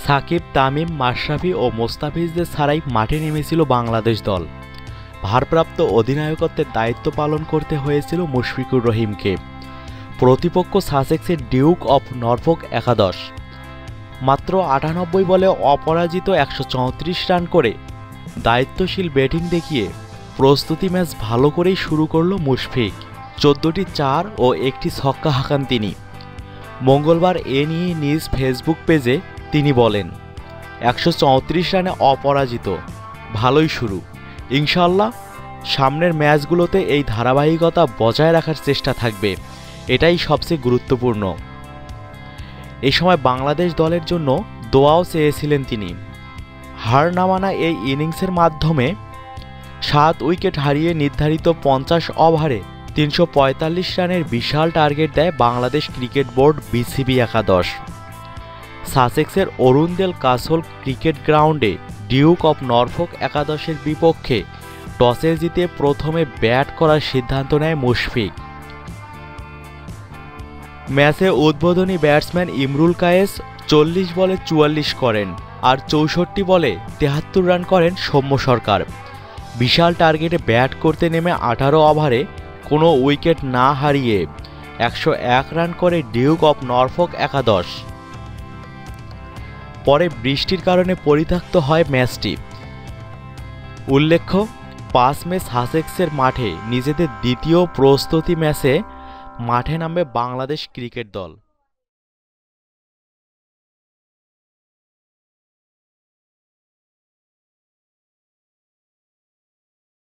সাকিব, তামিম, মাশরাফি ও মোস্তাফিজদের ছাড়াই মাঠে নেমেছিল বাংলাদেশ দল। ভারপ্রাপ্ত অধিনায়কত্বের দায়িত্ব পালন করতে হয়েছিল মুশফিকুর রহিমকে। প্রতিপক্ষ সাসেক্সের ডিউক অফ নরফোক একাদশ। মাত্র ৯৮ বলে অপরাজিত ১৩৪ রান করে দায়িত্বশীল ব্যাটিং দেখিয়ে প্রস্তুতি ম্যাচ ভালো করেই শুরু করল মুশফিক। ১৪টি চার ও একটি ছক্কা হাঁকান তিনি। মঙ্গলবার এ নিয়ে নিজ ফেসবুক পেজে তিনি বলেন, ১৩৪ রানে অপরাজিত, ভালোই শুরু। ইনশাআল্লাহ সামনের ম্যাচগুলোতে এই ধারাবাহিকতা বজায় রাখার চেষ্টা থাকবে, এটাই সবচেয়ে গুরুত্বপূর্ণ। এই সময় বাংলাদেশ দলের জন্য দোয়াও চেয়েছিলেন তিনি। হার না মানা এই ইনিংসের মাধ্যমে ৭ উইকেট হারিয়ে নির্ধারিত ৫০ ওভারে ৩৪৫ রানের বিশাল টার্গেট দেয় বাংলাদেশ ক্রিকেট বোর্ড বিসিবি একাদশ। সাসেক্সের অরুণদেল কাসল ক্রিকেট গ্রাউন্ডে ডিউক অফ নরফোক একাদশের বিপক্ষে টসে জিতে প্রথমে ব্যাট করার সিদ্ধান্ত নেয় মুশফিক। ম্যাচে উদ্বোধনী ব্যাটসম্যান ইমরুল কায়েস ৪০ বলে ৪৪ করেন আর ৬৪ বলে ৭৩ রান করেন সৌম্য সরকার। বিশাল টার্গেটে ব্যাট করতে নেমে ১৮ ওভারে কোনো উইকেট না হারিয়ে ১০১ রান করে ডিউক অফ নরফোক একাদশ। পরে বৃষ্টির কারণে পরিত্যক্ত হয় ম্যাচটি। উল্লেখ্য, ৫ মে সাসেক্সের মাঠে নিজেদের দ্বিতীয় প্রস্তুতি ম্যাচে মাঠে নামবে বাংলাদেশ ক্রিকেট দল।